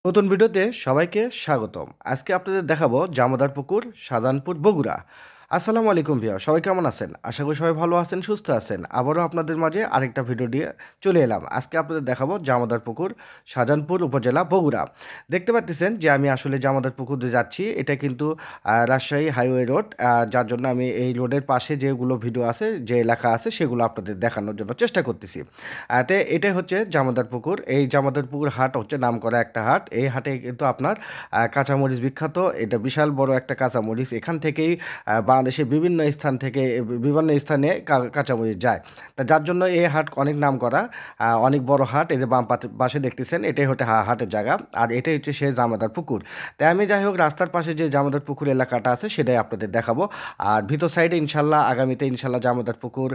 নতুন ভিডিওতে সবাইকে স্বাগতম। আজকে আপনাদের দেখাবো জামাদার পুকুর, শাহজাহানপুর, বগুড়া। আসসালামু আলাইকুম ভিউয়ার, সবাই কেমন আছেন? আশা করি সবাই ভালো আছেন, সুস্থ আছেন। আবারও আপনাদের মাঝে আরেকটা ভিডিও দিয়ে চলে এলাম। আজকে আপনাদের দেখাবো জামাদার পুকুর, শাহজাহানপুর উপজেলা, বগুড়া। দেখতে পাচ্ছেন যে আমি আসলে জামাদার পুকুর দিয়ে যাচ্ছি। এটা কিন্তু রাজশাহী হাইওয়ে রোড। যার জন্য আমি এই রোডের পাশে যেগুলো ভিডিও আছে, যে এলাকা আছে, সেগুলো আপনাদের দেখানোর জন্য চেষ্টা করতেছি। তো এটাই হচ্ছে জামাদার পুকুর। এই জামাদার পুকুর হাট হচ্ছে নামকরা একটা হাট। এই হাটে কিন্তু আপনার কাঁচামরিচ বিখ্যাত। এটা বিশাল বড় একটা কাঁচামরিচ। এখান থেকেই বাংলাদেশের বিভিন্ন স্থান থেকে বিভিন্ন স্থানে কাঁচামরিচ যায়। তা যার জন্য এই হাট অনেক নামকরা, অনেক বড় হাট। এই যে বাম পাশে দেখতেছেন, এটাই হচ্ছে হাটের জায়গা। আর এটাই হচ্ছে সেই জামাদার পুকুর। তাই আমি যাই হোক রাস্তার পাশে যে জামাদার পুকুর এলাকাটা আছে সেটাই আপনাদের দেখাবো। আর ভিতর সাইডে ইনশাল্লাহ আগামীতে ইনশাল্লাহ জামাদার পুকুর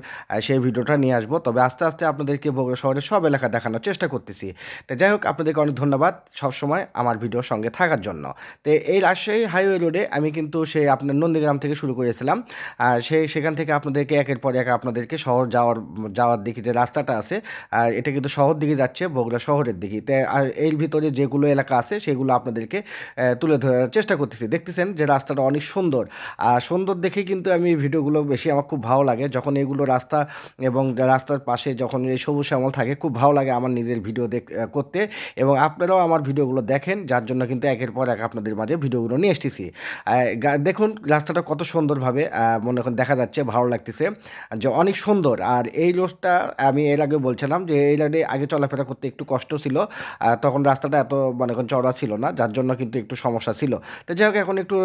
সেই ভিডিওটা নিয়ে আসবো। তবে আস্তে আস্তে আপনাদেরকে বগুড়া শহরের সব এলাকা দেখানোর চেষ্টা করতেছি। তো যাই হোক আপনাদেরকে অনেক ধন্যবাদ সবসময় আমার ভিডিওর সঙ্গে থাকার জন্য। তো এই রাজশাহী হাইওয়ে রোডে আমি কিন্তু সেই আপনার নন্দীগ্রাম থেকে শুরু করেছিলাম। সেখান থেকে আপনাদেরকে একের পর এক আপনাদেরকে শহর যাওয়ার দিকে যে রাস্তাটা আছে, এটা কিন্তু শহর দিকে যাচ্ছে, বগুড়া শহরের দিকে। তো আর এর ভিতরে যেগুলো এলাকা আছে সেগুলো আপনাদেরকে তুলে ধরার চেষ্টা করতেছি। দেখতেছেন যে রাস্তাটা অনেক সুন্দর। আর সুন্দর দেখে কিন্তু আমি এই ভিডিওগুলো বেশি আমার খুব ভালো লাগে যখন এগুলো রাস্তা এবং রাস্তার পাশে যখন এই সবুজ শ্যামল থাকে, খুব ভালো লাগে আমার নিজের ভিডিও করতে। এবং আপনারাও আমার ভিডিওগুলো দেখেন, যার জন্য কিন্তু একের পর এক আপনাদের মাঝে ভিডিওগুলো নিয়ে এসেছি। দেখুন রাস্তাটা কত সুন্দরভাবে মনে করেন দেখা যাচ্ছে, ভালো লাগতেছে যে অনেক সুন্দর। আর এই রোডটা আমি এর আগে বলছিলাম যে এই রোডে আগে চলাফেরা করতে একটু কষ্ট ছিল। তখন রাস্তাটা এত মনে করেন চওড়া ছিল না, যার জন্য কিন্তু একটু সমস্যা ছিল। তো যাই হোক এখন একটু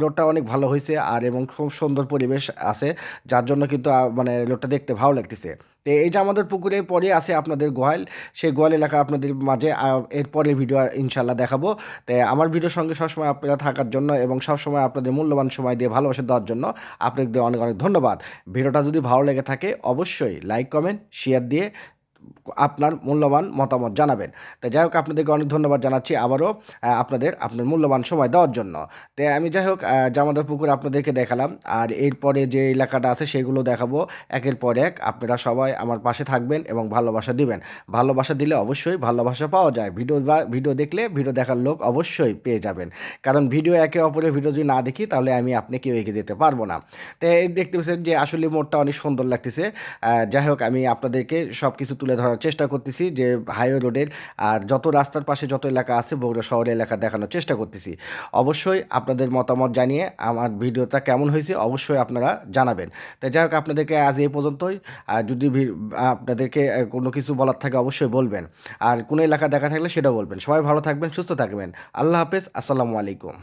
রোডটা অনেক ভালো হয়েছে আর এবং খুব সুন্দর পরিবেশ আছে, যার জন্য কিন্তু মানে রোডটা দেখতে ভালো লাগতেছে। তো এই যে আমাদের পুকুরের পরে আছে আপনাদের গোয়াল, সেই গোয়াল এলাকা আপনাদের মাঝে এর পরের ভিডিও ইনশাল্লাহ দেখাবো। তো আমার ভিডিওর সঙ্গে সবসময় আপনারা থাকার জন্য এবং সবসময় আপনাদের মূল্যবান সময় দিয়ে ভালোবাসা দেওয়ার জন্য আপনাদের অনেক অনেক ধন্যবাদ। ভিডিওটা যদি ভালো লেগে থাকে অবশ্যই লাইক, কমেন্ট, শেয়ার দিয়ে আপনার মূল্যবান মতামত জানাবেন। তো যাই হোক আপনাদেরকে অনেক ধন্যবাদ জানাচ্ছি আবারও আপনার মূল্যবান সময় দেওয়ার জন্য। তো আমি যাই হোক জামাদার পুকুর আপনাদেরকে দেখালাম। আর এরপরে যে এলাকাটা আছে সেগুলো দেখাবো একের পর এক। আপনারা সবাই আমার পাশে থাকবেন এবং ভালোবাসা দিবেন। ভালোবাসা দিলে অবশ্যই ভালোবাসা পাওয়া যায়। ভিডিও দেখলে ভিডিও দেখার লোক অবশ্যই পেয়ে যাবেন। কারণ ভিডিও একে অপরের ভিডিও যদি না দেখি তাহলে আমি আপনি কেউ এগিয়ে যেতে পারবো না। তো এই দেখতে পাচ্ছেন যে আসলে মোড়টা অনেক সুন্দর লাগতেছে। যাই হোক আমি আপনাদেরকে সব কিছু তুলে ধরার চেষ্টা করতেছি যে হাইওয়ে রোডের আর যত রাস্তার পাশে যত এলাকা আছে বগুড়া শহরের এলাকা দেখানোর চেষ্টা করতেছি। অবশ্যই আপনাদের মতামত জানিয়ে আমার ভিডিওটা কেমন হয়েছে অবশ্যই আপনারা জানাবেন। তাই যাই হোক আপনাদেরকে আজ এই পর্যন্তই। আর যদি আপনাদেরকে কোনো কিছু বলার থাকে অবশ্যই বলবেন। আর কোনো এলাকা দেখা থাকলে সেটাও বলবেন। সবাই ভালো থাকবেন, সুস্থ থাকবেন। আল্লাহ হাফেজ, আসসালামু আলাইকুম।